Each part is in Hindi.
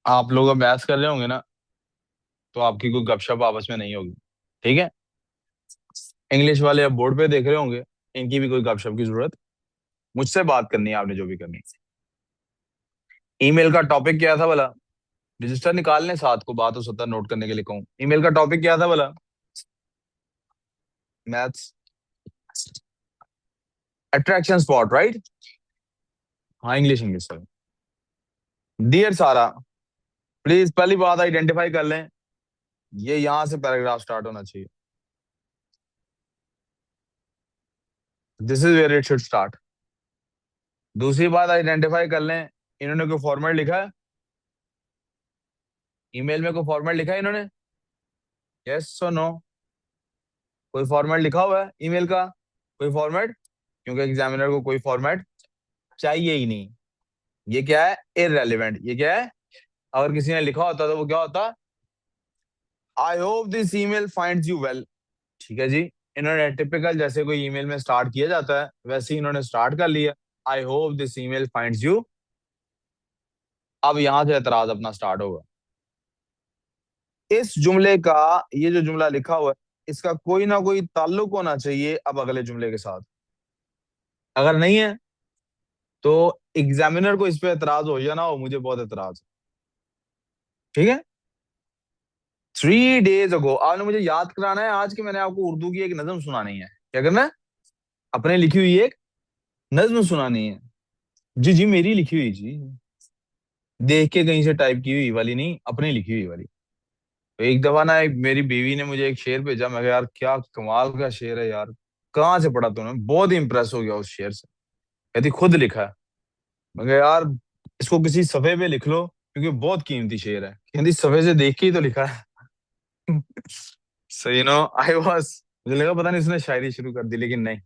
आप लोग अभ्यास कर रहे होंगे ना, तो आपकी कोई गपशप आपस में नहीं होगी। ठीक है। इंग्लिश वाले अब बोर्ड पे देख रहे होंगे, इनकी भी कोई गपशप की जरूरत। मुझसे बात करनी है आपने, जो भी करनी है। ईमेल का टॉपिक क्या था भला? रजिस्टर निकालने साथ को, बात हो सकता है नोट करने के लिए कहूँ। ईमेल का टॉपिक क्या था भला? मैथ्स। Attraction spot, right? हाँ, इंग्लिश इंग्लिश सर। डियर सारा, प्लीज पहली बात आइडेंटिफाई कर लें, ये यहां से पैराग्राफ स्टार्ट होना चाहिए। This is where it should start. दूसरी बात आइडेंटिफाई कर लें, इन्होंने कोई फॉर्मेट लिखा है? ईमेल में कोई फॉर्मेट लिखा है इन्होंने? यस और नो? कोई फॉर्मेट लिखा हुआ है ईमेल का? कोई फॉर्मेट? क्योंकि एग्जामिनर को कोई फॉर्मेट चाहिए ही नहीं। ये क्या है? इररेलेवेंट। ये क्या है? अगर किसी ने लिखा होता तो वो क्या होता? आई hope this email finds you well. ठीक है जी। इन्होंने टिपिकल जैसे कोई ईमेल में स्टार्ट किया जाता है, वैसे ही इन्होंने स्टार्ट कर लिया। आई hope this email finds you. अब यहां से एतराज अपना स्टार्ट होगा। इस जुमले का, ये जो जुमला लिखा हुआ है, इसका कोई ना कोई ताल्लुक होना चाहिए अब अगले जुमले के साथ। अगर नहीं है तो एग्जामिनर को इस पे एतराज हो या ना हो, मुझे बहुत एतराज है। ठीक है। 3 days ago, आपने मुझे याद कराना है आज कि मैंने आपको उर्दू की एक नज्म सुनानी है। क्या करना है? अपने लिखी हुई एक नज्म सुनानी है। जी जी, मेरी लिखी हुई जी। देख के कहीं से टाइप की हुई वाली नहीं, अपनी लिखी हुई वाली। तो एक दफा ना, एक मेरी बीवी ने मुझे एक शेर भेजा। मैं कहा, यार क्या कमाल का शेर है यार, कहाँ से पढ़ा तूने? बहुत इंप्रेस हो गया उस शेर से। कहती खुद लिखा है। मैं कहा, यार इसको किसी सफे पे लिख लो, क्योंकि बहुत कीमती शेर है। कहती सफे से देख के ही तो लिखा है। सो आई वॉज, मुझे लगा पता नहीं इसने शायरी शुरू कर दी, लेकिन नहीं।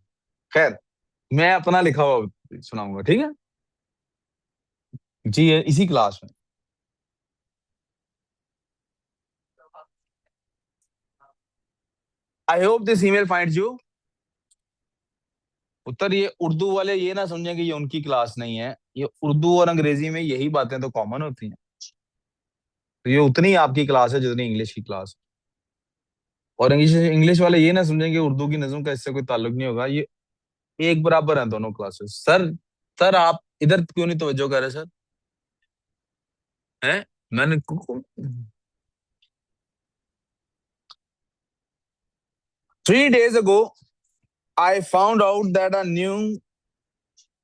खैर, मैं अपना लिखा हुआ सुनाऊंगा, ठीक है? जी, ये इसी क्लास में। I hope this email finds you. उत्तर, ये उर्दू वाले ये ना समझें कि ये उनकी क्लास नहीं है। ये उर्दू और अंग्रेजी में यही बातें तो कॉमन होती हैं। तो ये उतनी ही आपकी क्लास है जितनी इंग्लिश की क्लास है। और इंग्लिश इंग्लिश वाले ये ना समझें कि उर्दू की नज्म का इससे कोई ताल्लुक नहीं होगा। ये एक बराबर है दोनों क्लासेस। सर, सर आप इधर क्यों नहीं तवज्जो कर रहे सर? हैं? मैंने 3 days ago, I found out that a new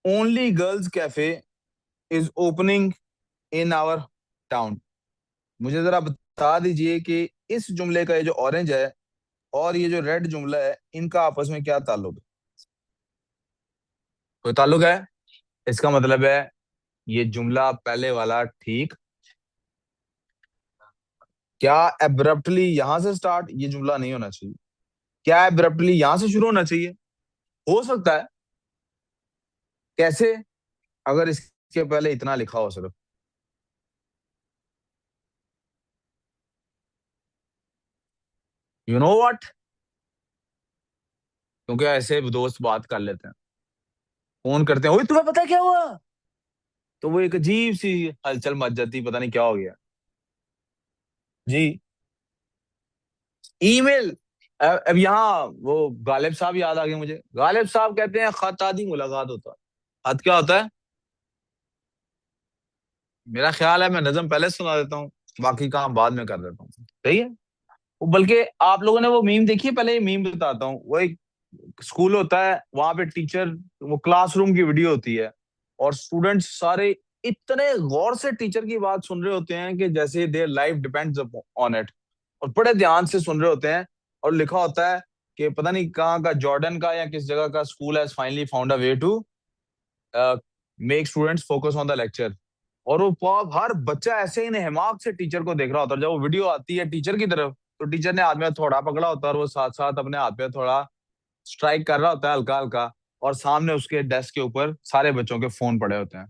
only girls cafe is opening in our town. मुझे जरा बता दीजिए कि इस जुमले का ये जो ऑरेंज है और ये जो रेड जुमला है, इनका आपस में क्या ताल्लुक है? कोई ताल्लुक है? इसका मतलब है ये जुमला पहले वाला ठीक। क्या एब्रप्टली यहां से स्टार्ट ये जुमला नहीं होना चाहिए? क्या एब्रप्टली यहां से शुरू होना चाहिए? हो सकता है। कैसे? अगर इसके पहले इतना लिखा हो सिर्फ। You know what? क्योंकि ऐसे दोस्त बात कर लेते हैं, फोन करते हैं, ओए तुम्हें पता है क्या हुआ? तो वो एक अजीब सी हलचल मच जाती, पता नहीं क्या हो गया। जी। ईमेल। अब यहाँ वो गालिब साहब याद आ गए मुझे। गालिब साहब कहते हैं खत आदि मुलाकात होता है। खत क्या होता है? मेरा ख्याल है मैं नज्म पहले सुना देता हूँ, बाकी काम बाद में कर देता हूँ। सही है। बल्कि आप लोगों ने वो मीम देखी है? पहले ये मीम बताता हूँ। वो एक स्कूल होता है, वहां पे टीचर, वो क्लासरूम की वीडियो होती है, और स्टूडेंट्स सारे इतने गौर से टीचर की बात सुन रहे होते हैं कि जैसे their life depends on it, और बड़े ध्यान से सुन रहे होते हैं। और लिखा होता है कि पता नहीं कहाँ का, जॉर्डन का या किस जगह का school has finally found a way to make students focus on the lecture. और वो हर बच्चा ऐसे ही हिमाक से टीचर को देख रहा होता है। जब वो वीडियो आती है टीचर की तरफ, तो टीचर ने हाथ में थोड़ा पकड़ा होता है, और वो साथ साथ अपने हाथ पे थोड़ा स्ट्राइक कर रहा होता है, हल्का हल्का। और सामने उसके डेस्क के ऊपर सारे बच्चों के फोन पड़े होते हैं।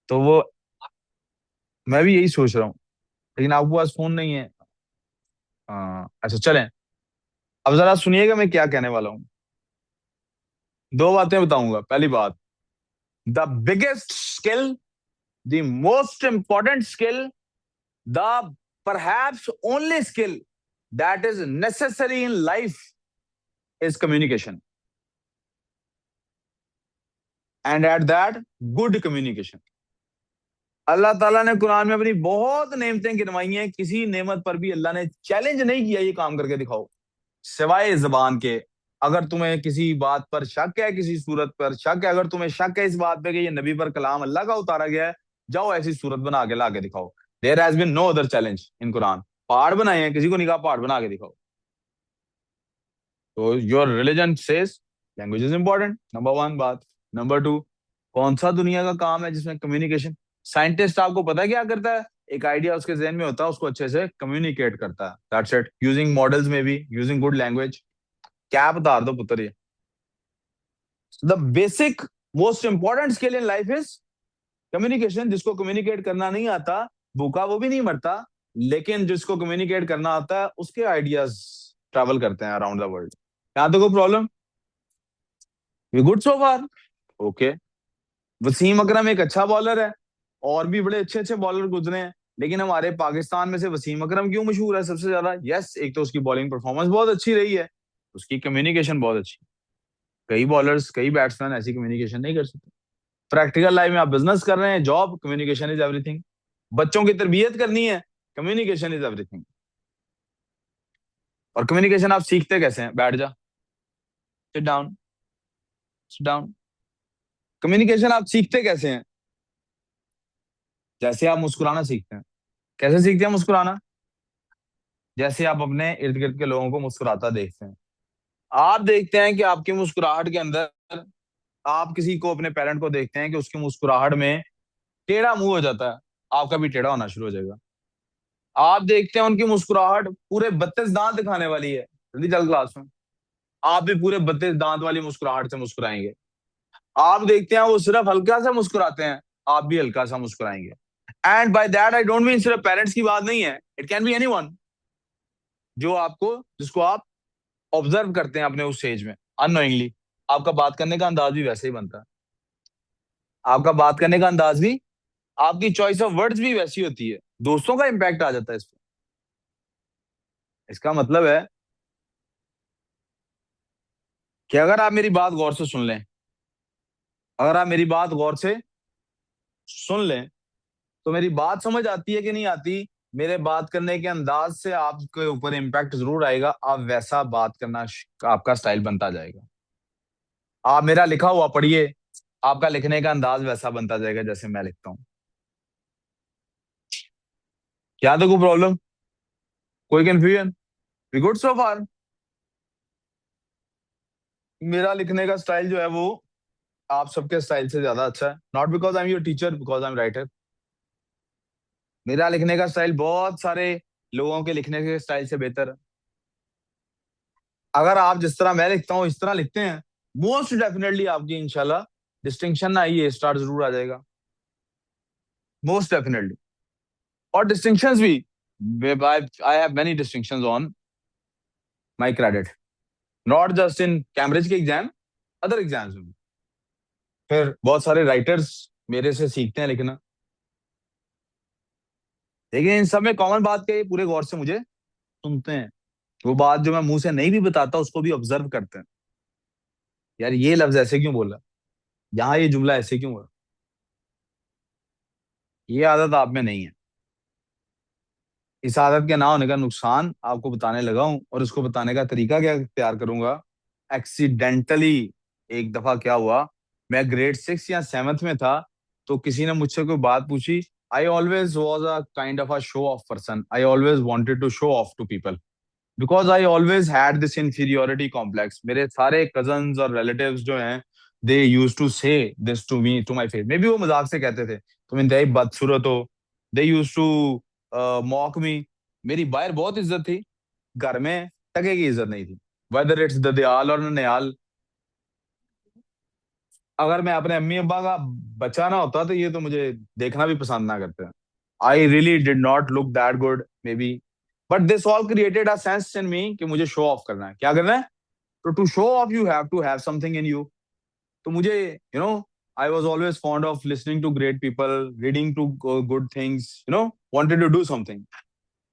तो वो, मैं भी यही सोच रहा हूँ, लेकिन आपके पास फोन नहीं है। अच्छा चलें, अब जरा सुनिएगा मैं क्या कहने वाला हूँ। दो बातें बताऊंगा। पहली बात, the biggest skill the most important skill, the perhaps only skill that is necessary in life is communication. And at that, good communication. अल्लाह ताला ने कुरान में अपनी बहुत नेमतें गिनवाई हैं, किसी नेमत पर भी अल्लाह ने चैलेंज नहीं किया ये काम करके दिखाओ, सिवाय जबान के। अगर तुम्हें किसी बात पर शक है, किसी सूरत पर शक है, अगर तुम्हें शक है इस बात पे कि ये नबी पर कलाम अल्लाह का उतारा गया है, जाओ ऐसी सूरत बना के ला के दिखाओ। There has been no other challenge in Quran. पहाड़ बनाए हैं, किसी को नहीं कहा पहाड़ बना के दिखाओ। तो your religion says language is important, number one बात। नंबर टू, कौन सा दुनिया का काम है जिसमें कम्युनिकेशन? साइंटिस्ट आपको पता है क्या करता है? एक आइडिया उसके जहन में होता है, उसको अच्छे से कम्युनिकेट करता है, दैट्स इट, यूजिंग मॉडल्स में भी, यूजिंग गुड लैंग्वेज। क्या बता दो पुत्र, ये the basic most important skill in life is communication. जिसको कम्युनिकेट करना नहीं आता, भूखा वो भी नहीं मरता, लेकिन जिसको कम्युनिकेट करना आता है उसके आइडियाज ट्रैवल करते हैं अराउंड द वर्ल्ड। यहाँ तो कोई problem? We good so far? Okay. Wasim Akram एक अच्छा बॉलर है, और भी बड़े अच्छे अच्छे बॉलर गुजरे हैं, लेकिन हमारे पाकिस्तान में से वसीम अकरम क्यों मशहूर है सबसे ज्यादा? यस, एक तो उसकी बॉलिंग परफॉर्मेंस बहुत अच्छी रही है, उसकी कम्युनिकेशन बहुत अच्छी। कई बॉलर्स, कई बैट्समैन ऐसी कम्युनिकेशन नहीं कर सकते। प्रैक्टिकल लाइफ में आप बिजनेस कर रहे हैं, जॉब, कम्युनिकेशन इज एवरीथिंग। बच्चों की तरबियत करनी है, कम्युनिकेशन इज एवरीथिंग। और कम्युनिकेशन आप सीखते कैसे हैं? बैठ जा, sit down, sit down. Communication आप सीखते कैसे हैं? जैसे आप मुस्कुराना सीखते हैं। कैसे सीखते हैं मुस्कुराना? जैसे आप अपने इर्द गिर्द के लोगों को मुस्कुराता देखते हैं। आप देखते हैं कि आपकी मुस्कुराहट के अंदर, आप किसी को, अपने पेरेंट को देखते हैं कि उसकी मुस्कुराहट में टेढ़ा मुंह हो जाता है, आपका भी टेढ़ा होना शुरू हो जाएगा। आप देखते हैं उनकी मुस्कुराहट पूरे 32 दांत दिखाने वाली है, जल्दी चल क्लास में, आप भी पूरे 32 दांत वाली मुस्कुराहट से मुस्कुराएंगे। आप देखते हैं वो सिर्फ हल्का सा मुस्कुराते हैं, आप भी हल्का सा मुस्कुराएंगे। And by that I don't mean सिर्फ पेरेंट्स की बात नहीं है, इट कैन बी एनीवन, जो आपको, जिसको आप ऑब्जर्व करते हैं अपने उस एज में अननोइंगली। आपका बात करने का अंदाज भी वैसे ही बनता है, आपका बात करने का अंदाज भी, आपकी चॉइस ऑफ वर्ड्स भी वैसी होती है, दोस्तों का इंपैक्ट आ जाता है इस पे। इसका मतलब है कि अगर आप मेरी बात गौर से सुन लें, अगर आप मेरी बात गौर से सुन लें, तो मेरी बात समझ आती है कि नहीं आती, मेरे बात करने के अंदाज से आपके ऊपर इम्पैक्ट जरूर आएगा, आप वैसा बात करना आपका स्टाइल बनता जाएगा। आप मेरा लिखा हुआ पढ़िए, आपका लिखने का अंदाज वैसा बनता जाएगा जैसे मैं लिखता हूँ। क्या तो कोई प्रॉब्लम, कोई कंफ्यूजन? वी गुड सो फार? मेरा लिखने का स्टाइल जो है वो आप सबके स्टाइल से ज्यादा अच्छा है, not because I am your teacher, because I am writer. मेरा लिखने का स्टाइल बहुत सारे लोगों के लिखने के स्टाइल से बेहतर है। अगर आप जिस तरह मैं लिखता हूँ इस तरह लिखते हैं, मोस्ट डेफिनेटली आपकी इंशाल्लाह डिस्टिंक्शन ना आइए, स्टार जरूर आ जाएगा, मोस्ट डेफिनेटली। और डिस्टिंक्शंस भी, I have many distinctions on my credit, not just in Cambridge के एग्जाम, अदर एग्जाम्स में। फिर बहुत सारे राइटर्स मेरे से सीखते हैं लिखना, लेकिन इन सब में कॉमन बात क्या है, पूरे गौर से मुझे सुनते हैं। वो बात जो मैं मुंह से नहीं भी बताता उसको भी ऑब्जर्व करते हैं, यार ये लफ्ज ऐसे क्यों बोला, यहाँ ये जुमला ऐसे क्यों हुआ। ये आदत आप में नहीं है। इस आदत के ना होने का नुकसान आपको बताने लगा हूं, और उसको बताने का तरीका क्या तैयार करूंगा। एक्सीडेंटली एक दफा क्या हुआ, मैं ग्रेड 6 या 7th में था, तो किसी ने मुझसे कोई बात पूछी। I always was a kind of a show off person, I always wanted to show off to people, because I always had this inferiority complex. मेरे सारे कजन्स और रिलेटिव्स जो हैं, they use to say this to me, to my face, maybe वो मजाक से कहते थे तुम इंतहाई बदसूरत हो। They use to mock me. मेरी बाहर बहुत इज्जत थी, घर में टके की इज्जत नहीं थी, वेदर इट्स ददयाल और ननियाल। अगर मैं अपने अम्मी अब्बा का बच्चा ना होता तो ये तो मुझे देखना भी पसंद ना करते। I really did not look that good maybe, but this all created a sense in me कि मुझे शो ऑफ करना है। क्या करना है? तो to show off you have to have something in you. तो मुझे you know I was always fond of listening to great people, reading to good things, wanted to do something.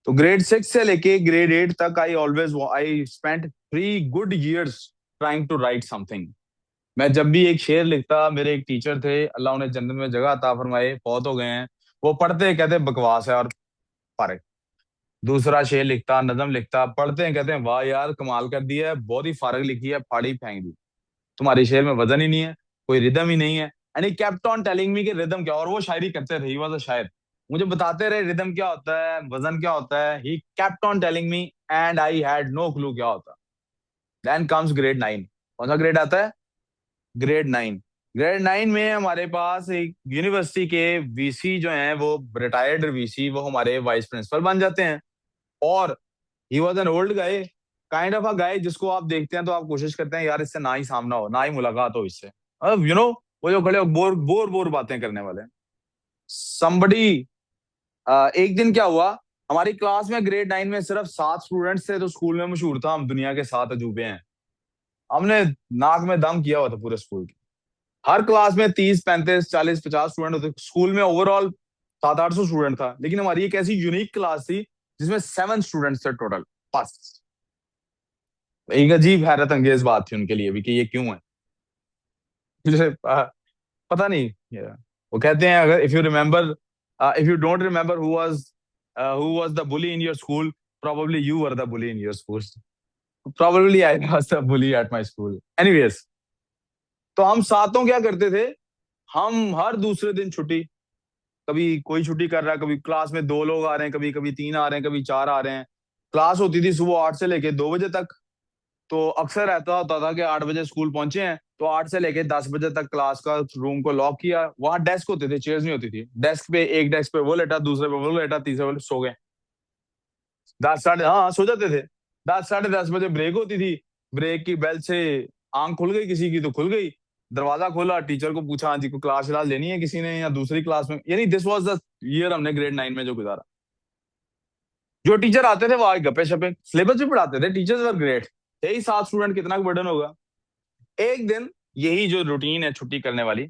तो ग्रेड 6 से लेके ग्रेड 8 तक I spent 3 good years trying to write something. मैं जब भी एक शेर लिखता, मेरे एक टीचर थे, अल्लाह उन्हें जन्नत में जगह अता फरमाए, बहुत हो गए हैं, वो पढ़ते कहते बकवास है और फारिग. दूसरा शेर लिखता, नज्म लिखता, पढ़ते हैं कहते हैं वाह यार कमाल कर दिया है, बहुत ही फारिग लिखी है, फाड़ी फेंक दी, तुम्हारी शेर में वजन ही नहीं है, कोई रिदम ही नहीं है. And he kept on telling मी कि रिदम क्या, और वो शायरी करते थे, ही वाज अ शायर. मुझे बताते रहे रिदम क्या होता है, वजन क्या होता है. He kept on telling me and I had no clue क्या होता. Then comes grade 9. कौन सा ग्रेड आता है? ग्रेड 9. ग्रेड 9 में हमारे पास एक यूनिवर्सिटी के वीसी जो हैं, वो रिटायर्ड वीसी, वो हमारे वाइस प्रिंसिपल बन जाते हैं. और he was an old guy, kind of a guy जिसको आप देखते हैं तो आप कोशिश करते हैं यार इससे ना ही सामना हो, ना ही मुलाकात हो इससे. अब वो जो खड़े हो बोर बोर बोर बातें करने वाले. समबडी, एक दिन क्या हुआ, हमारी क्लास में ग्रेड 9 में सिर्फ 7 स्टूडेंट्स थे, तो स्कूल में मशहूर था हम दुनिया के 7 अजूबे हैं. हमने नाक में दम किया हुआ था पूरे स्कूल के. हर क्लास में 30 35 40 50 स्टूडेंट होते. स्कूल में ओवरऑल 700 800 स्टूडेंट था, लेकिन हमारी एक ऐसी यूनिक क्लास थी जिसमें 7 स्टूडेंट्स थे टोटल. बस एक अजीब हैरत अंगेज बात थी उनके लिए भी कि ये क्यों है. मुझे पता नहीं. वो कहते हैं अगर if you don't remember who was the bully in your school, probably you were the bully in your school. Probably I was the bully at my school. Anyways, तो हम सातों क्या करते थे, हम हर दूसरे दिन छुट्टी, कभी कोई छुट्टी कर रहा है, कभी क्लास में 2 लोग आ रहे हैं, कभी कभी 3 आ रहे हैं, कभी 4 आ रहे हैं. क्लास होती थी सुबह 8 से लेके 2 बजे तक. तो अक्सर ऐसा होता था कि 8 बजे स्कूल पहुंचे हैं, तो 8 से लेके 10 बजे तक क्लास का रूम को लॉक किया. वहां डेस्क होते थे, चेयर्स नहीं होती थी. डेस्क पे, एक डेस्क पे वो लेटा, दूसरे पे वो लेटा, तीसरे पे सो गए. 10 साढ़े, हाँ सो जाते थे. 10 साढ़े 10 बजे ब्रेक होती थी. ब्रेक की बेल से आंख खुल गई किसी की तो खुल गई. दरवाजा खोला, टीचर को पूछा हाँ जी को क्लास लेनी है किसी ने या दूसरी क्लास में. यानी दिस वाज द ईयर हमने ग्रेड 9 में जो गुजारा. जो टीचर आते थे वो आगे गप्पे शप्पे, सिलेबस भी पढ़ाते थे. Teachers were great. यही 7 स्टूडेंट, कितना बर्डन होगा. एक दिन, यही जो रूटीन है छुट्टी करने वाली,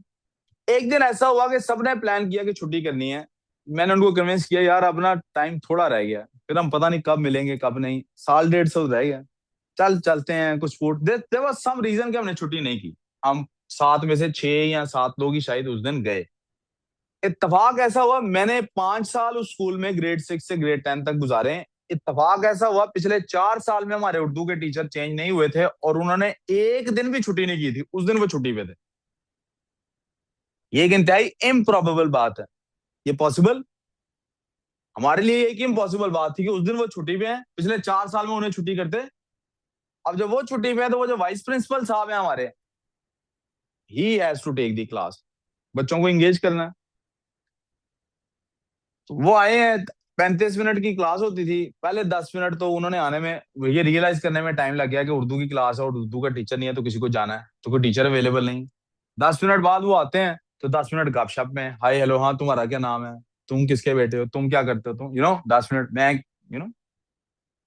एक दिन ऐसा हुआ कि सबने प्लान किया कि छुट्टी करनी है. मैंने उनको कन्विंस किया यार अपना टाइम थोड़ा रह गया, फिर हम पता नहीं कब मिलेंगे कब नहीं, साल 150 रह गया, चल चलते हैं कुछ food. There was some reason कि हमने छुट्टी नहीं की. हम 7 में से 6 या 7 लोग ही शायद उस दिन गए. इत्तेफाक ऐसा हुआ, मैंने 5 साल उस स्कूल में ग्रेड 6 से ग्रेड 10 तक गुजारे हैं. इत्तेफाक ऐसा हुआ पिछले 4 साल में हमारे उर्दू के टीचर चेंज नहीं हुए थे और उन्होंने एक दिन भी छुट्टी नहीं की थी. उस दिन वो छुट्टी पे थे. ये एक इंतहाई इम्प्रॉबेबल बात है. ये पॉसिबल, हमारे लिए एक इम्पॉसिबल बात थी कि उस दिन वो छुट्टी पे हैं. पिछले 4 साल में उन्हें छुट्टी करते. अब जब वो छुट्टी पे है तो वो जो वाइस प्रिंसिपल साहब हैं हमारे, he has to take the class. बच्चों को एंगेज करना है. तो वो आए हैं, 35 मिनट की क्लास होती थी. पहले 10 मिनट तो उन्होंने आने में, ये रियलाइज करने में टाइम लग गया कि उर्दू की क्लास है और उर्दू का टीचर नहीं है, तो किसी को जाना है तो कोई टीचर अवेलेबल नहीं. 10 मिनट बाद वो आते हैं तो 10 मिनट गपशप में, हाय हेलो, हाँ तुम्हारा क्या नाम है, तुम किसके बेटे हो, तुम क्या करते हो, तुम 10 मिनट मैं यू नो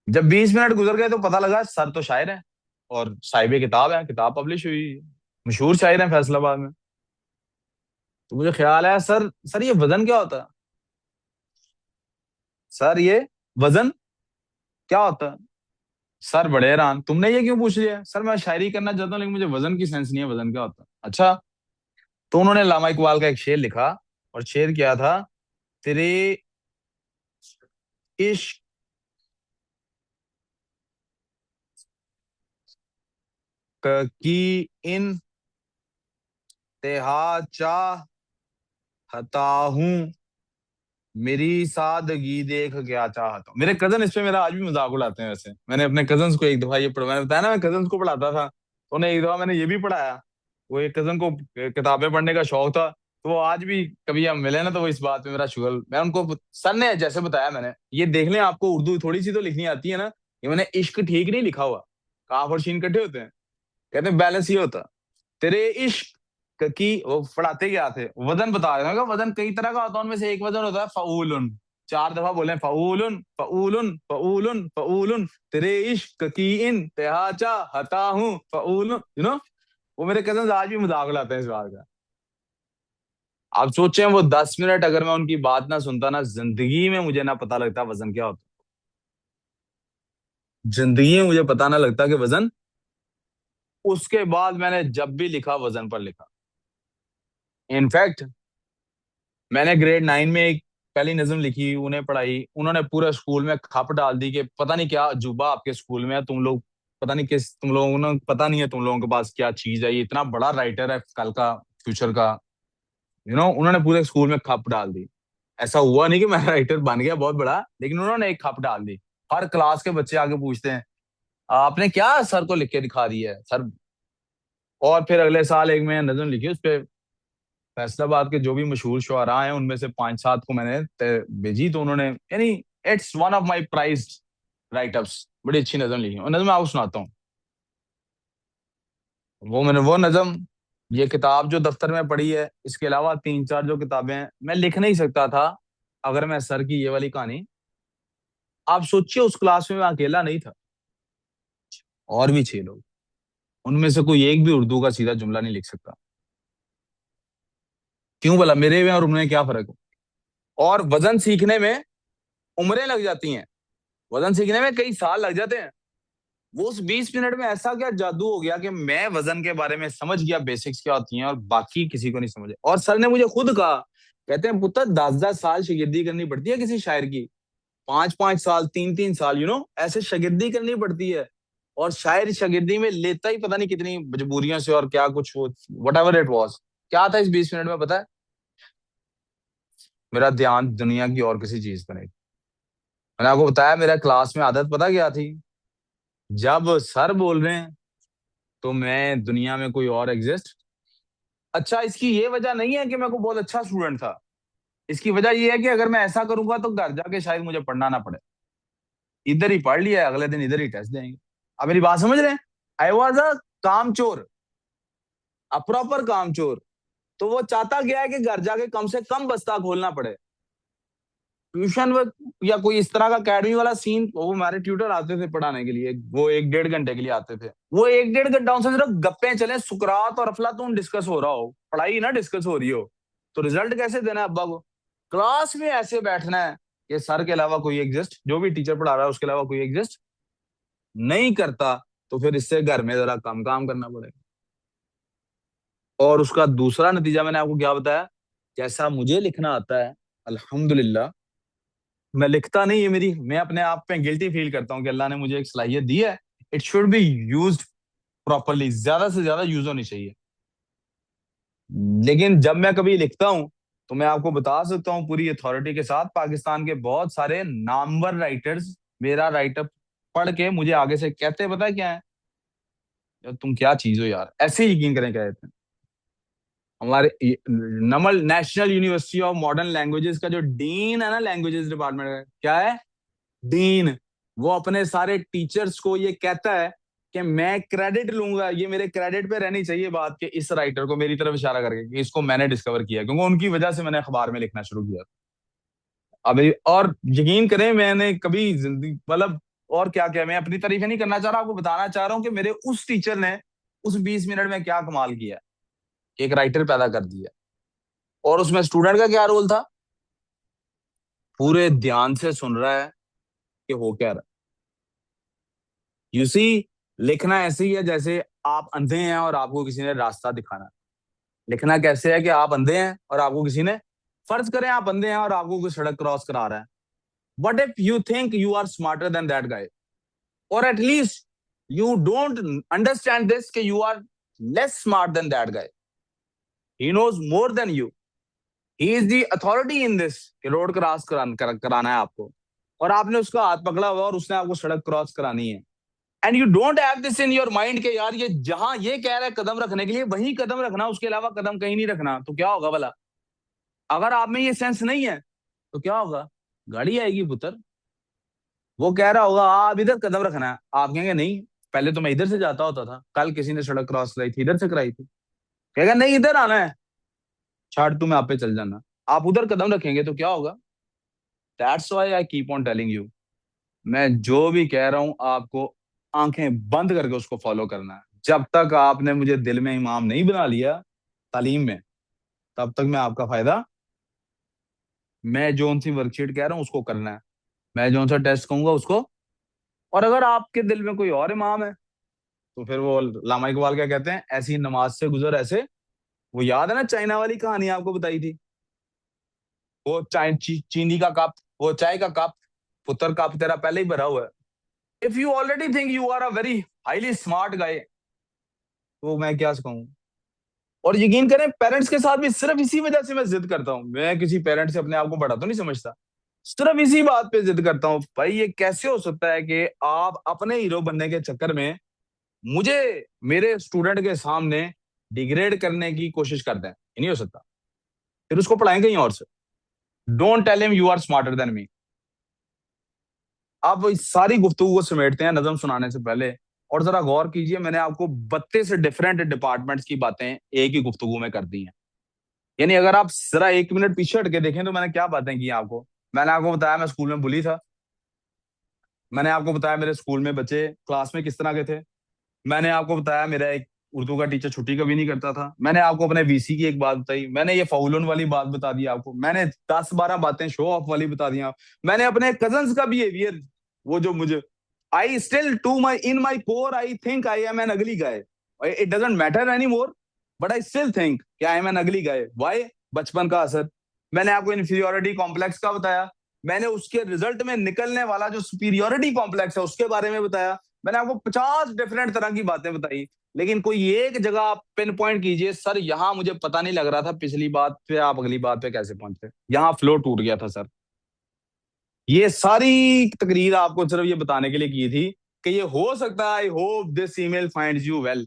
जब 20 मिनट गुजर गए तो पता लगा सर तो शायर है और साहिब किताब है, किताब पब्लिश हुई है, मशहूर शायर है फैसलाबाद में. तो मुझे ख्याल है सर, सर ये वजन क्या होता है, सर ये वजन क्या होता है. सर बड़े हैरान, तुमने ये क्यों पूछ लिया. सर मैं शायरी करना चाहता हूँ लेकिन मुझे वजन की सेंस नहीं है, वजन क्या होता है. अच्छा. तो उन्होंने लामा इकबाल का एक शेर लिखा, और शेर क्या था, तेरे इश्क की इन तेहा चाहता हूँ, मेरी सादगी देख क्या चाहता हूँ. मेरे कजन इस पे मेरा आज भी मजाक उड़ाते हैं. वैसे मैंने अपने कजन को एक दफा ये पढ़ा, मैंने बताया ना मैं कजन को पढ़ाता था, तो उन्हें एक दफा मैंने ये भी पढ़ाया. वो एक कजन को किताबें पढ़ने का शौक था, तो वो आज भी कभी हम मिले ना तो वो इस बात पे मेरा शुगर, मैं उनको, सर ने जैसे बताया, मैंने ये देख लें आपको उर्दू थोड़ी सी तो लिखनी आती है ना, ये मैंने इश्क ठीक नहीं लिखा हुआ, काफ और शीन इकट्ठे होते हैं. कहते हैं बैलेंस ये होता, तेरे इश्क की, वो पढ़ाते क्या थे, वजन बता रहे हैं. वजन कई तरह का होता है, उनमें से एक वजन होता है फऊलुन. 4 दफा बोले फऊलुन फऊलुन फऊलुन फऊलुन, तेरे इश्क की इंतहा चाहता हूँ फऊलुन. वो मेरे कजन आज भी मजाक उड़ाते हैं इस बात का. आप सोचें, वो 10 मिनट अगर मैं उनकी बात ना सुनता ना, जिंदगी में मुझे ना पता लगता वजन क्या होता। जिंदगी में मुझे पता ना लगता कि वजन। उसके बाद मैंने जब भी लिखा वजन पर लिखा। इनफैक्ट मैंने ग्रेड 9 में एक पहली नज्म लिखी, उन्हें पढ़ाई, उन्होंने पूरे स्कूल में खप डाल दी कि पता नहीं क्या अजूबा आपके स्कूल में है, तुम लोग पता नहीं किस, तुम लोगों ने पता नहीं है तुम लोगों के पास क्या चीज है, ये इतना बड़ा राइटर है कल का, फ्यूचर का। उन्होंने पूरे स्कूल में खप डाल दी। ऐसा हुआ नहीं कि मैं राइटर बन गया बहुत बड़ा, लेकिन उन्होंने एक खप डाल दी। हर क्लास के बच्चे आके पूछते हैं, आपने क्या सर को लिख के दिखा दी है सर। और फिर अगले साल एक मैं नज्म लिखी उस पे, फैसलाबाद के जो भी मशहूर शुअरा हैं उनमें से 5-7 को मैंने भेजी, तो उन्होंने, यानी it's one of my prized write-ups. बड़ी अच्छी नज्म लिखी, और नज्म मैं आपको सुनाता हूँ। वो नज्म, ये किताब जो दफ्तर में पड़ी है, इसके अलावा 3-4 जो किताबें हैं, मैं लिख नहीं सकता था अगर मैं सर की ये वाली कहानी। आप सोचिए, उस क्लास में मैं अकेला नहीं था, और भी 6 लोग, उनमें से कोई एक भी उर्दू का सीधा जुमला नहीं लिख सकता। क्यों भला, मेरे में और उनमें क्या फर्क है? और वजन सीखने में उम्रें लग जाती हैं, वजन सीखने में कई साल लग जाते हैं। वो उस 20 मिनट में ऐसा क्या जादू हो गया कि मैं वजन के बारे में समझ गया, बेसिक्स क्या होती हैं, और बाकी किसी को नहीं समझे। और सर ने मुझे खुद कहा, कहते हैं पुत्र 10-10 साल शागिर्दी करनी पड़ती है किसी शायर की, 5-5 साल, 3-3 साल, ऐसे शागिर्दी करनी पड़ती है। और शायर शागिर्दी में लेता ही पता नहीं कितनी मजबूरियों से, और क्या कुछ वो, वट एवर इट वॉज। क्या था इस 20 मिनट में पता है? मेरा ध्यान दुनिया की और किसी चीज पर नहीं। मैंने आपको बताया, मेरा क्लास में आदत पता क्या थी? जब सर बोल रहे हैं तो मैं दुनिया में कोई और एग्जिस्ट। अच्छा, इसकी ये वजह नहीं है कि मैं को बहुत अच्छा स्टूडेंट था। इसकी वजह ये है कि अगर मैं ऐसा करूंगा तो घर जाके शायद मुझे पढ़ना ना पड़े। इधर ही पढ़ लिया, अगले दिन इधर ही टेस्ट देंगे। अब मेरी बात समझ रहे हैं? आई वॉज अ काम चोर, अ प्रॉपर काम चोर। तो वो चाहता क्या है कि घर जाके कम से कम बस्ता खोलना पड़े। ट्यूशन या कोई इस तरह का अकेडमी वाला सीन, वो हमारे ट्यूटर आते थे पढ़ाने के लिए, वो 1-1.5 घंटे के लिए आते थे। वो 1-1.5 घंटा उनसे सिर्फ गप्पे चले, सुकरात और अफलातून डिस्कस हो रहा हो, पढ़ाई ना डिस्कस हो रही हो। तो रिजल्ट कैसे देना है अब्बा को? क्लास में ऐसे बैठना है कि सर के अलावा कोई एग्जिस्ट, जो भी टीचर पढ़ा रहा है उसके अलावा कोई एग्जिस्ट नहीं करता। तो फिर इससे घर में जरा कम काम करना पड़ेगा। और उसका दूसरा नतीजा मैंने आपको क्या बताया? जैसा मुझे लिखना आता है, अल्हम्दुलिल्लाह, मैं लिखता नहीं है, मेरी, मैं अपने आप पे गिल्टी फील करता हूँ कि अल्लाह ने मुझे एक सलाहियत दी है। It should be used properly, ज्यादा से ज्यादा यूज होनी चाहिए। लेकिन जब मैं कभी लिखता हूँ, तो मैं आपको बता सकता हूँ पूरी अथॉरिटी के साथ, पाकिस्तान के बहुत सारे नामवर राइटर्स मेरा राइटअप पढ़ के मुझे आगे से कहते हैं, पता है क्या है? यार तुम क्या चीज हो यार, ऐसे ही यकीन करें कहते हैं। हमारे NUML National University of Modern Languages का जो डीन है ना, लैंग्वेजेस डिपार्टमेंट का, क्या है? डीन। वो अपने सारे टीचर्स को ये कहता है कि मैं क्रेडिट लूंगा, ये मेरे क्रेडिट पे रहनी चाहिए बात, कि इस राइटर को, मेरी तरफ इशारा करके, कि इसको मैंने डिस्कवर किया, क्योंकि उनकी वजह से मैंने अखबार में लिखना शुरू किया। अभी और यकीन करें, मैंने कभी जिंदगी मतलब, और क्या क्या, मैं अपनी तारीफें नहीं करना चाह रहा, आपको बताना चाह रहा हूँ कि मेरे उस टीचर ने उस 20 मिनट में क्या कमाल किया, एक राइटर पैदा कर दिया। और उसमें स्टूडेंट का क्या रोल था? पूरे ध्यान से सुन रहा है कि हो क्या रहा है। यू सी, लिखना ऐसे ही है जैसे आप अंधे हैं और आपको किसी ने रास्ता दिखाना है। लिखना कैसे है कि आप अंधे हैं और आपको किसी ने, फर्ज करें आप अंधे हैं और आपको कोई सड़क क्रॉस करा रहा है। What if you think you are smarter than that guy, और at least you don't understand this कि you are less smart than that guy, he knows more than you, he is the authority in this कि रोड क्रॉस कराना है आपको, और आपने उसका हाथ पकड़ा हुआ और उसने आपको सड़क क्रॉस करानी है। And you don't have this in your mind के यार, ये जहां ये कह रहा है कदम रखने के लिए, वहीं कदम रखना, उसके अलावा कदम कहीं नहीं रखना। तो क्या होगा भला? अगर आप में ये सेंस नहीं है तो क्या होगा? गाड़ी आएगी पुत्र। वो कह रहा होगा आप इधर कदम रखना है, आप कहेंगे नहीं, पहले तो मैं इधर से जाता होता था, कल किसी ने सड़क क्रॉस कराई थी, इधर से कराई थी। कहेगा नहीं, इधर आना है, छाड़ तू, मैं आप पे चल जाना। आप उधर कदम रखेंगे तो क्या होगा? That's why I keep on telling you, मैं जो भी कह रहा हूं आपको आंखें बंद करके उसको फॉलो करना है। जब तक आपने मुझे दिल में इमाम नहीं बना लिया तालीम में, तब तक मैं आपका फायदा, मैं जोन सी वर्कशीट कह रहा हूँ उसको करना है, मैं जोन सा टेस्ट कहूंगा उसको। और अगर आपके दिल में कोई और इमाम है तो फिर वो लामा इकबाल क्या कहते हैं, ऐसी नमाज से गुजर ऐसे। वो याद है ना चाइना वाली कहानी आपको बताई थी, वो चीनी का कप, वो चाय का कप, पुत्र कप तेरा पहले ही भरा हुआ है। If you already think you are a very highly smart guy, तो मैं क्या कहूँ। और यकीन करें पेरेंट्स के साथ भी सिर्फ इसी वजह से मैं जिद करता हूँ, मैं किसी पेरेंट से अपने आप को बड़ा तो नहीं समझता, सिर्फ इसी बात पे जिद करता हूँ भाई ये कैसे हो सकता है कि आप अपने हीरो बनने के चक्कर में मुझे मेरे स्टूडेंट के सामने डिग्रेड करने की कोशिश करते हैं, ये नहीं हो सकता। फिर उसको पढ़ाएं कहीं और से। Don't tell him you are smarter than me. आप इस सारी गुफ्तगू को समेटते हैं नज़म सुनाने से पहले, और जरा गौर कीजिए मैंने आपको 32 डिफरेंट डिपार्टमेंट्स की बातें एक ही गुफ्तगू में कर दी हैं। यानी अगर आप जरा 1 मिनट पीछे हट के देखें तो मैंने क्या बातें की आपको। मैंने आपको बताया मैं स्कूल में बुली था, मैंने आपको बताया मेरे स्कूल में बच्चे क्लास में किस तरह के थे, मैंने आपको बताया मेरा एक उर्दू का टीचर छुट्टी कभी नहीं करता था, मैंने आपको अपने वीसी की एक बात बताई, मैंने ये फाउलन वाली बात बता दी आपको, मैंने 10-12 बातें शो ऑफ वाली बता दी, मैंने अपने कजन्स का बिहेवियर, वो जो मुझे, I still to my in my core I think I am an ugly guy, it doesn't matter any more, but I still think कि I am an ugly guy. Y? बचपन का असर। मैंने आपको इन्फीरियोरिटी कॉम्प्लेक्स का बताया, मैंने उसके रिजल्ट में निकलने वाला जो सुपीरियोरिटी कॉम्प्लेक्स है उसके बारे में बताया, मैंने आपको 50 डिफरेंट तरह की बातें बताई। लेकिन कोई एक जगह आप पिन पॉइंट कीजिए, सर यहाँ मुझे पता नहीं लग रहा था पिछली बात पे आप अगली बात पे कैसे पहुंचे, यहाँ फ्लो टूट गया था सर। ये सारी तकरीर आपको सिर्फ ये बताने के लिए की थी कि ये हो सकता है, आई hope this email finds you well,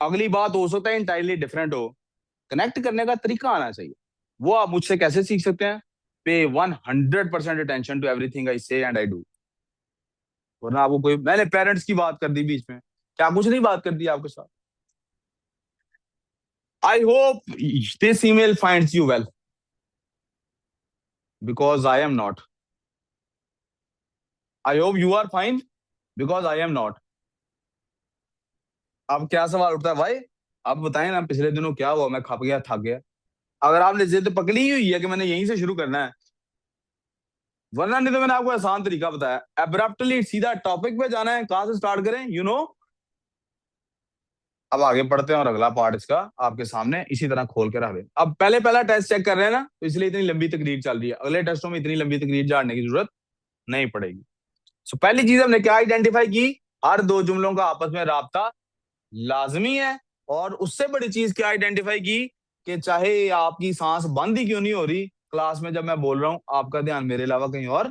अगली बात हो सकता है इंटायरली डिफरेंट हो। कनेक्ट करने का तरीका आना चाहिए। वो आप मुझसे कैसे सीख सकते हैं? पे 100% अटेंशन टू एवरीथिंग आई से एंड आई डू। वरना आपको कोई, मैंने पेरेंट्स की बात कर दी बीच में, क्या कुछ नहीं बात कर दी आपके साथ। I hope this email finds you well because I am not. I hope you are fine because I am not. अब क्या सवाल उठता है भाई? आप बताएं ना पिछले दिनों क्या हुआ, मैं खप गया थक गया। अगर आपने जिद पकड़ी हुई है कि मैंने यहीं से शुरू करना है, वरना नहीं तो मैंने आपको आसान तरीका बताया, एब्रप्टली सीधा टॉपिक पे जाना है। कहां से स्टार्ट करें यू नो। अब आगे पढ़ते हैं और अगला पार्ट इसका आपके सामने इसी तरह खोल के रख दें। अब पहले पहला टेस्ट चेक कर रहे हैं ना, तो इसलिए इतनी लंबी तकरीर चल रही है, अगले टेस्टों में इतनी लंबी तकरीर झाड़ने की जरूरत नहीं पड़ेगी। सो पहली चीज हमने क्या आइडेंटिफाई की, हर दो जुमलों का आपस में राबता लाजमी है। और उससे बड़ी चीज क्या आइडेंटिफाई की कि चाहे आपकी सांस बंद ही क्यों नहीं हो रही क्लास में जब मैं बोल रहा हूं, आपका ध्यान मेरे अलावा कहीं और,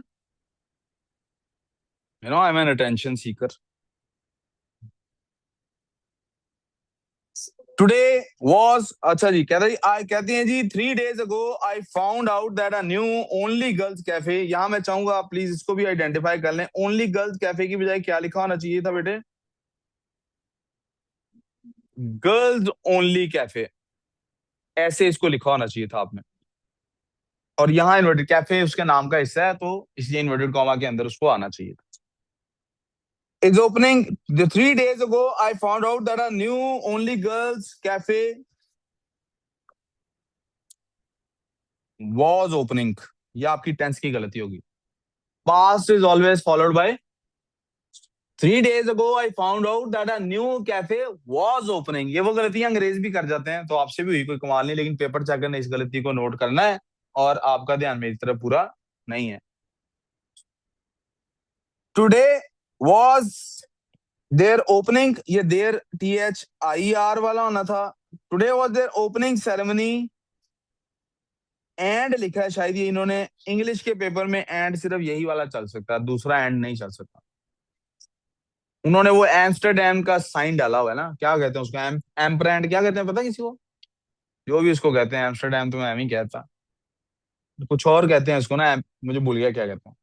you know I am an attention seeker. Today was, अच्छा जी कहता जी, आई कहती हैं जी 3 days ago I found out that a new only girls cafe. यहां मैं चाहूंगा आप प्लीज इसको भी आइडेंटिफाई कर लें, ओनली गर्ल्स कैफे की बजाय क्या लिखा होना चाहिए था बेटे? गर्ल्स ओनली कैफे, ऐसे इसको लिखा होना चाहिए था आपने। और यहाँ इन्वर्टेड कैफे उसके नाम का हिस्सा है तो इसलिए इन्वर्टेड कॉमा के अंदर उसको आना चाहिए था। Is opening the 3 days ago I found out that a new only girls cafe was opening. ये आपकी टेंस की गलती होगी। Past is always followed by 3 days ago I found out that a new cafe was opening. ये वो गलतियां अंग्रेज भी कर जाते हैं, तो आपसे भी हुई कोई कमाल नहीं, लेकिन पेपर चेकर ने इस गलती को नोट करना है और आपका ध्यान मेरी तरफ पूरा नहीं है। टुडे वॉज देयर ओपनिंग, ये देयर THIER वाला होना था। Today was there opening ceremony, and लिखा है, शायद ये इन्होंने इंग्लिश के पेपर में एंड सिर्फ यही वाला चल सकता है, दूसरा एंड नहीं चल सकता। उन्होंने वो एम्स्टरडेम का साइन डाला हुआ है ना, क्या कहते हैं उसको, एम्परेंड क्या कहते हैं पता है किसी को? जो भी उसको कहते हैं, एम्स्टरडेम तो मैं एम ही कहता, कुछ और कहते हैं इसको ना, मुझे भूल गया क्या कहते हैं।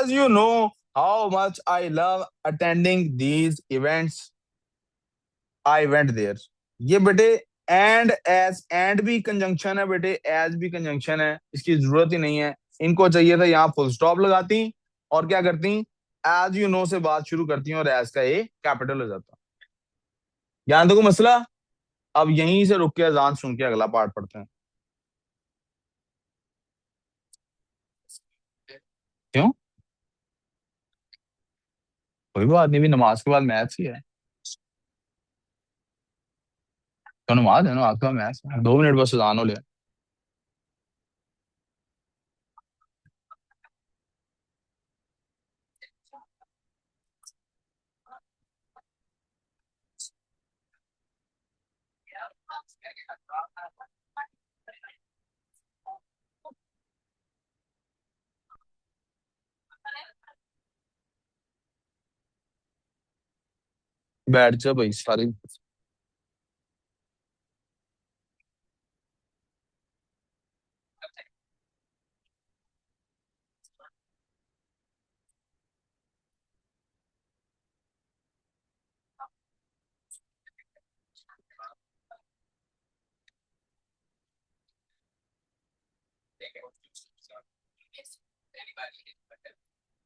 As you know how much I love attending these events I went there. ये बेटे एंड एज, एंड भी कंजंक्शन है बेटे, एज भी कंजंक्शन है, इसकी जरूरत ही नहीं है। इनको चाहिए था यहाँ फुल स्टॉप लगाती और क्या करती, एज यू नो से बात शुरू करती और एज का ए कैपिटल हो जाता। यहाँ तो कोई मसला? अब यहीं से रुक के अजान सुन के अगला पार्ट पढ़ते हैं। क्यों? कोई बात नहीं, भी नमाज के बाद मैच ही है। तो नमाज है, नमाज के बाद मैच है, 2 मिनट बस अजान हो ले। बैठ जा भाई सारी।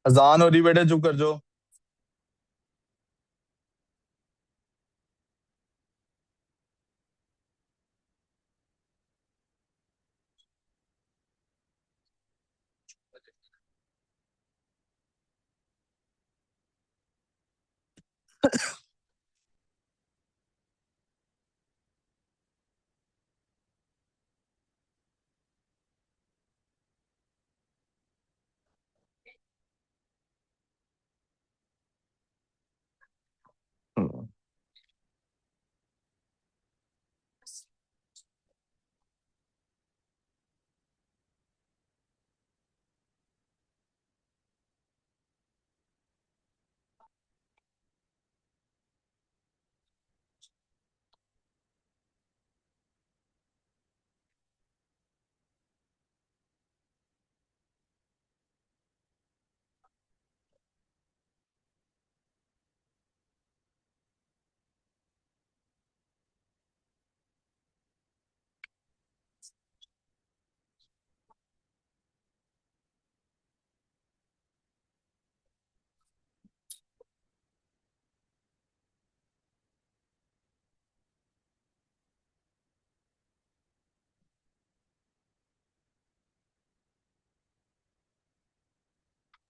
अजान हो रही बेटे, चुप कर जो।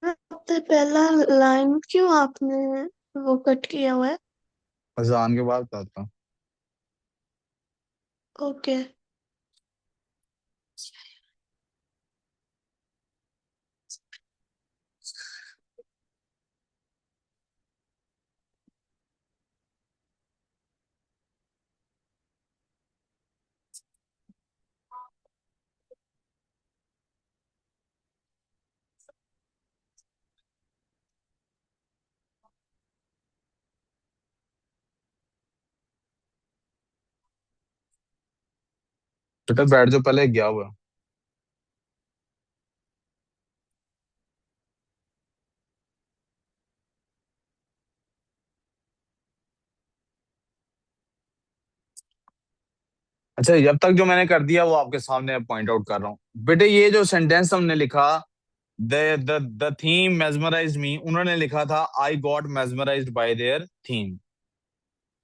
सबसे पहला लाइन क्यों आपने वो कट किया हुआ है? अजान के बाद बताता हूँ। ओके। बेटा बैठ जाओ, पहले गया हुआ। अच्छा, जब तक जो मैंने कर दिया वो आपके सामने पॉइंट आउट कर रहा हूँ। बेटे ये जो सेंटेंस हमने लिखा, द द थीम मेस्मराइज्ड मी, उन्होंने लिखा था I got mesmerised bye there theme.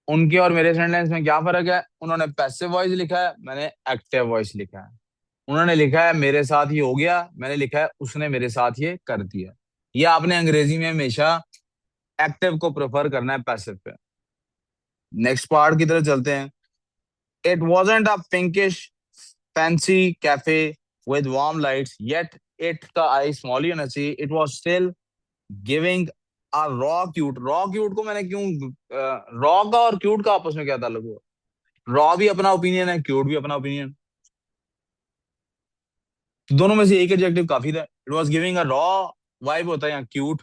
उनके और मेरे सेंटेंस में क्या फर्क है? उन्होंने पैसिव वॉइस लिखा है, मैंने एक्टिव वॉइस लिखा है। उन्होंने लिखा है मेरे साथ ये हो गया, मैंने लिखा है उसने मेरे साथ ये कर दिया। ये आपने अंग्रेजी में हमेशा एक्टिव को प्रेफर करना है पैसिव पे। नेक्स्ट पार्ट की तरफ चलते हैं। It wasn't a pinkish fancy cafe with warm lights, yet it का आई स्मॉल ही होना चाहिए, it was still giving a raw cute। Raw cute को मैंने क्यों, रॉ का और क्यूट का आपस में क्या ताल्लुक हुआ? रॉ भी अपना ओपिनियन है, क्यूट भी अपना ओपिनियन। दोनों में से एक एडजेक्टिव काफी था। It was giving a raw vibe होता है, यहाँ cute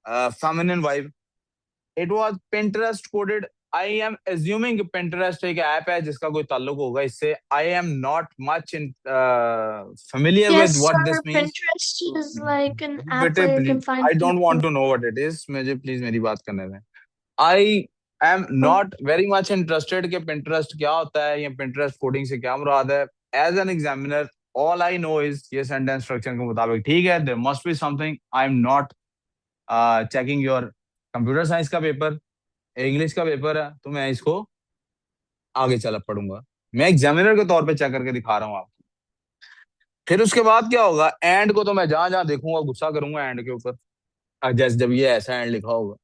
feminine vibe. It was Pinterest coded. I am assuming Pinterest एक ऐप है जिसका कोई ताल्लुक होगा इससे। I am not much in familiar Yes, with what this sir. Means. Pinterest is like an app बेटे where you please, can find I don't want people. To know what it is, मुझे प्लीज मेरी बात करने दें। I am Oh, not very much interested कि पिंटरेस्ट क्या होता है या पिंटरेस्ट कोडिंग से क्या मुराद है। As an examiner all I know is, ये सेंटेंस स्ट्रक्चर के मुताबिक ठीक है, there must be something. I am not checking your computer science का पेपर, इंग्लिश का पेपर है तो मैं इसको आगे चल पढ़ूंगा। मैं एग्जामिनर के तौर पे चेक करके दिखा रहा हूँ आपको। फिर उसके बाद क्या होगा, एंड को तो मैं जहां जहां देखूंगा गुस्सा करूंगा एंड के ऊपर। जैसे जब ये ऐसा एंड लिखा होगा,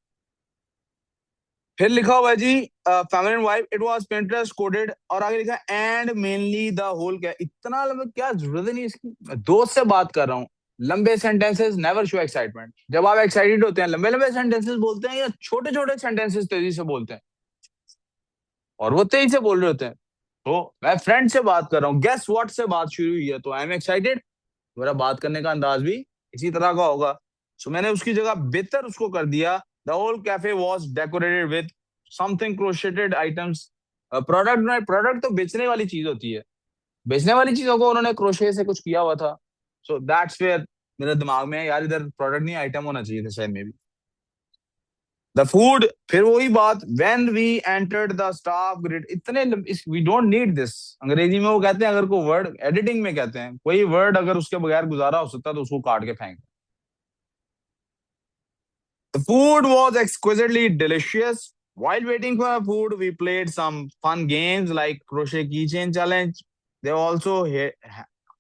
फिर लिखा हुआ है जी family and wife it was Pinterest coded, और आगे लिखा एंड मेनली द होल। क्या इतना लंबा, क्या जरूरत ही नहीं इसकी। मैं दोस्त से बात कर रहा हूँ। लंबे सेंटेंसेस नेवर शो एक्साइटमेंट। जब आप एक्साइटेड होते हैं लंबे लंबे सेंटेंसेस बोलते हैं, या छोटे छोटे सेंटेंसेस तेजी से बोलते हैं, और वो तेजी से बोल रहे होते हैं। तो मैं फ्रेंड से बात कर रहा हूँ, गेस व्हाट से बात शुरू हुई है, तो आई एम एक्साइटेड। मेरा बात करने का अंदाज भी इसी तरह का होगा। सो मैंने उसकी जगह बेहतर उसको कर दिया, the whole cafe was decorated with something crocheted items. Product, product तो बेचने वाली चीज होती है, बेचने वाली चीजों को उन्होंने क्रोशे से कुछ किया हुआ था। सो दैट्स वेयर मेरे दिमाग में है, यार इधर प्रोडक्ट नहीं आइटम होना चाहिए था शायद में भी। द फूड, फिर वही बात, when we entered the staff grid, इतने वी डोंट नीड दिस। अंग्रेजी में वो कहते हैं, अगर कोई वर्ड एडिटिंग में कहते हैं, कोई वर्ड अगर उसके बगैर गुजारा हो सकता तो उसको काट के फेंक। The food was exquisitely delicious. While waiting for our food, we played some fun games like crochet keychain challenge. They also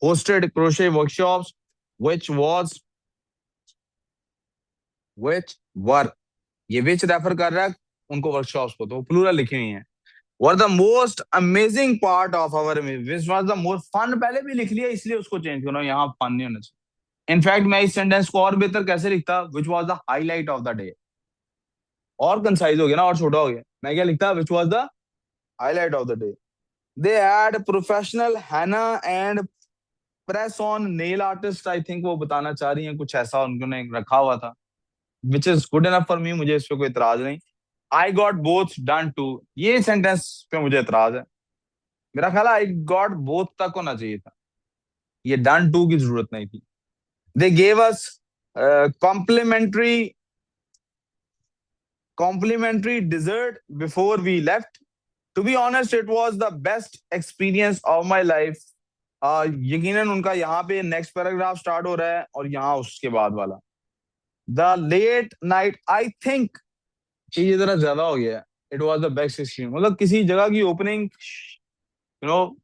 hosted crochet workshops, which was which were, ये which रेफर कर रहा है उनको वर्कशॉप्स को, तो प्लूरल लिखी हुई है। Were the most amazing part of our, which was the most fun, पहले भी लिख लिया इसलिए उसको चेंज करो, यहाँ फन नहीं होना चाहिए। इनफैक्ट मैं इस सेंटेंस को और बेहतर कैसे लिखता, which was the highlight of the day. और कंसाइज हो गया ना, और छोटा हो गया। मैं क्या लिखता, which was the highlight of the day. They had professional henna and press on nail artist, I think वो बताना चाह रही हैं कुछ ऐसा उन्होंने रखा हुआ था, which is good enough for me, मुझे इस पे कोई इतराज नहीं। I got both done too, ये सेंटेंस पे मुझे इतराज है। मेरा ख्याल है आई गॉट बोथ तक होना चाहिए था, ये डन टू की जरूरत नहीं थी। They gave us complimentary complimentary dessert before we left. To be honest, it was the best experience of my life. यकीनन उनका यहाँ पे नेक्स्ट पैराग्राफ स्टार्ट हो रहा है, और यहाँ उसके बाद वाला, the late night, I think ये जरा ज्यादा हो गया। It was the best experience, मतलब किसी जगह की ओपनिंग, यू नो,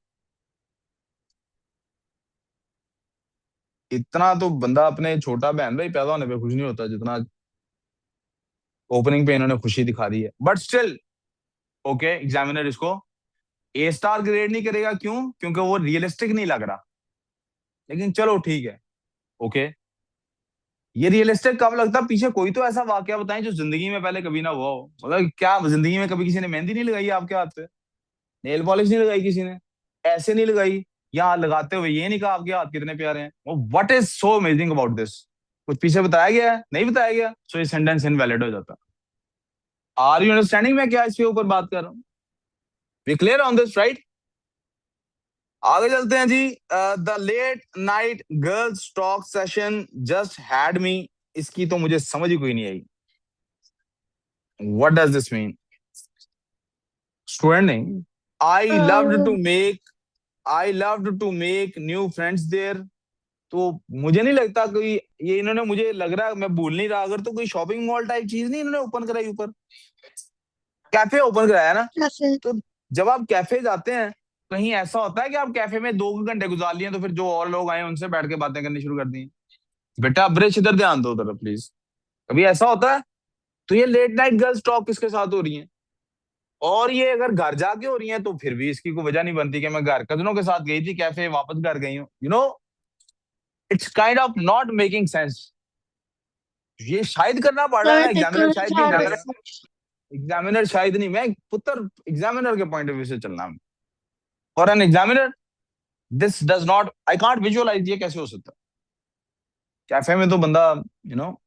इतना तो बंदा अपने छोटा बहन भाई पैदा होने पे खुश नहीं होता जितना ओपनिंग पे इन्होंने खुशी दिखा दी है। बट स्टिल ओके, एग्जामिनर इसको ए स्टार ग्रेड नहीं करेगा, क्यों? क्योंकि वो रियलिस्टिक नहीं लग रहा। लेकिन चलो ठीक है, ओके। ये रियलिस्टिक कब लगता, पीछे कोई तो ऐसा वाकया बताएं जो जिंदगी में पहले कभी ना हुआ हो। मतलब क्या जिंदगी में कभी किसी ने मेहंदी नहीं लगाई आपके हाथ पे, नेल पॉलिश नहीं लगाई किसी ने, ऐसे नहीं लगाई, या लगाते हुए ये नहीं कहा आपके हाथ कितने प्यारे हैं। What is so amazing about this? कुछ पीछे बताया गया है? नहीं बताया गया, सो ये सेंटेंस इनवैलिड हो जाता। आर यू अंडरस्टैंडिंग मैं क्या इसके ऊपर बात कर रहा हूँ? We clear on this, right? आगे चलते हैं जी। The late night girls talk session just had me, इसकी तो मुझे समझ ही कोई नहीं आई। What does this mean? Student नहीं। I loved to make I loved to make new friends there, तो मुझे नहीं लगता कोई, ये इन्होंने, मुझे लग रहा है, मैं भूल नहीं रहा, अगर तो कोई शॉपिंग मॉल टाइप चीज नहीं इन्होंने ओपन कराई ऊपर, कैफे ओपन कराया ना। कैफे। तो जब आप कैफे जाते हैं, कहीं ऐसा होता है कि आप कैफे में 2 घंटे गुजार लिए तो फिर जो और लोग आए उनसे बैठ के बातें करनी शुरू कर दी? बेटा ब्रिज इधर ध्यान दो जरा प्लीज। कभी ऐसा होता है? तो ये लेट नाइट गर्ल्स टॉक किसके साथ हो रही है? और ये अगर घर जाके हो रही है तो फिर भी इसकी कोई वजह नहीं बनती कि मैं घर कजनों के साथ गई थी कैफे, वापस घर गई हूँ, you know. It's kind of not making sense. ये शायद करना पड़ रहा है मैं ना, एग्जामिनर देखना शायद क्यों चाह करेगा? रही एग्जामिनर शायद नहीं, मैं पुत्र एग्जामिनर के पॉइंट ऑफ व्यू से चलना है। और an examiner, this does not, I can't visualise, ये कैसे हो सकता? कैफे में तो बंदा, यू नो,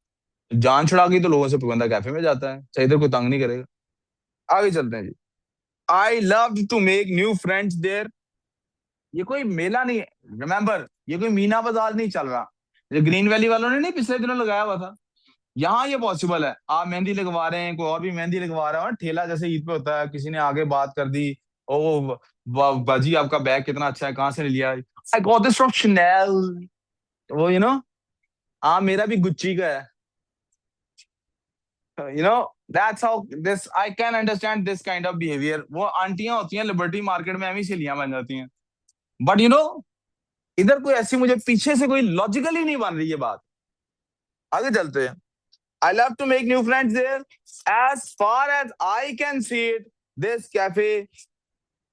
जान छुड़ा के तो लोगों से बंदा कैफे में जाता है, चाहे इधर कोई तंग नहीं करेगा। आगे चलते हैं जी। I love to make new friends there, ये कोई मेला नहीं है, रिमेंबर, ये कोई मीना बाजार नहीं चल रहा। जो ग्रीन वैली वालों ने नहीं पिछले दिनों लगाया हुआ था, यहाँ ये पॉसिबल है। आप मेहंदी लगवा रहे हैं, कोई और भी मेहंदी लगवा रहा है, और ठेला जैसे ईद पे होता है, किसी ने आगे बात कर दी, ओ बाजी आपका बैग कितना अच्छा है, कहाँ से लिया? I got this from Chanel, वो हाँ मेरा भी गुच्ची का है, you know. That's how this I can understand this kind of behaviour. वो आंटियां होती हैं लिबर्टी मार्केट में, एमी सहेलियां बन जाती हैं। बट इधर कोई ऐसी मुझे पीछे से कोई लॉजिकली नहीं बन रही है बात। आगे चलते हैं। I love to make new friends there. As far as I can see it, this cafe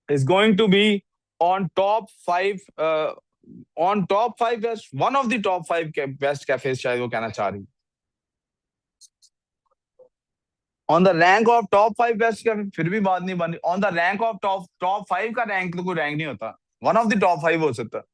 is going to be on top five, on top five best, one of the top five best cafes शायद वो कहना चाह रही। On the rank of top five best cafe फिर भी बात नहीं बन रही। On the rank of top five का रैंक तो कोई रैंक नहीं होता, one of the top five हो सकता।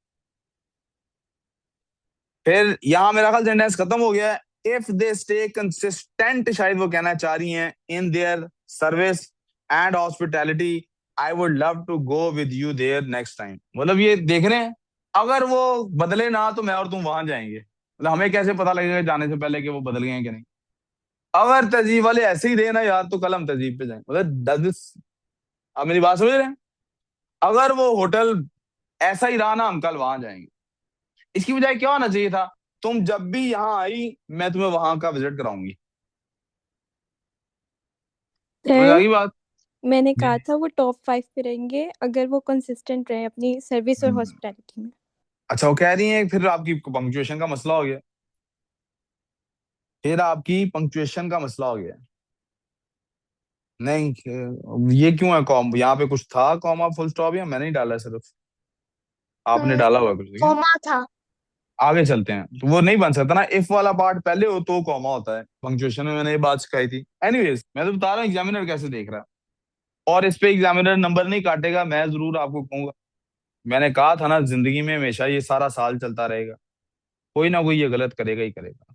फिर यहाँ मेरा ख्याल सेंटेंस खत्म हो गया है। इफ दे स्टे कंसिस्टेंट, शायद वो कहना चाह रही हैं, in their service and hospitality, I would love to go with you there next time. मतलब ये देख रहे हैं, अगर वो बदले ना तो मैं और तुम वहां जाएंगे। मतलब हमें कैसे पता लगेगा जाने से पहले कि वो बदल गए हैं कि नहीं। अगर तहजीब वाले ऐसे ही रहे ना यार, तो कल हम तहजीब पे जाएंगे। मतलब आप मेरी बात समझ रहे हैं? अगर वो होटल ऐसा ही रहा ना, हम कल वहां जाएंगे। इसकी बजाय क्या होना चाहिए था, तुम जब भी यहाँ आई मैं तुम्हें वहां का विजिट कराऊंगी। समझ आ सर गई बात? मैंने जी। कहा था वो टॉप 5 पे रहेंगे अगर वो कंसिस्टेंट रहे अपनी सर्विस और हम्म। हॉस्पिटैलिटी में। अच्छा, वो कह रही हैं फिर आपकी पंक्चुएशन का मसला हो गया। फिर आपकी पंक्चुएशन का मसला हो गया। नहीं, ये क्यों है कॉम, यहाँ पे कुछ था कॉमा फुल स्टॉप, या मैंने ही डाला है सिर्फ? आपने डाला हुआ है कुछ क्या? कॉमा था। आगे चलते हैं। तो वो नहीं बन सकता ना, इफ वाला पार्ट पहले हो तो कॉमा होता है। पंक्चुएशन में मैंने ये बात सिखाई थी। एनीवेज, मैं तो बता रहा हूँ एग्जामिनर कैसे देख रहा है। और इस पे एग्जामिनर नंबर नहीं काटेगा, मैं जरूर आपको कहूंगा। मैंने कहा था ना, जिंदगी में हमेशा ये सारा साल चलता रहेगा, कोई ना कोई ये गलत करेगा ही करेगा।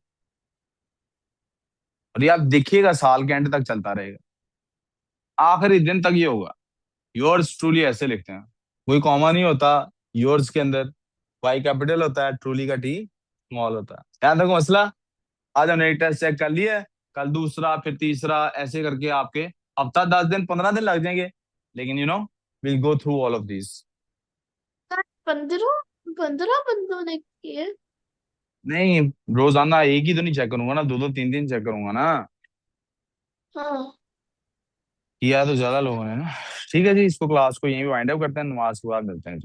और ये आप देखिएगा, साल के एंड तक चलता रहेगा, आखिरी दिन तक ये होगा। योर्स ट्रूली ऐसे लिखते हैं, कोई कॉमा नहीं होता योर्स के अंदर। वाई कैपिटल होता है, ट्रूली का टी स्मॉल होता है। यहाँ तक मसला। आज हमने एक टेस्ट चेक कर लिया है, कल दूसरा, फिर तीसरा, ऐसे करके आपके हफ्ता 10 दिन 15 दिन लग जाएंगे। लेकिन will go through all of these. 15 15 बंदों ने किए। नहीं, रोजाना एक ही तो नहीं चेक करूंगा ना, दो दो तीन तीन चेक करूंगा ना। हाँ। किया तो ज्यादा लोगों ने ना। ठीक है जी, इसको क्लास को यहीं वाइंड अप करते हैं, नमाज के बाद मिलते हैं।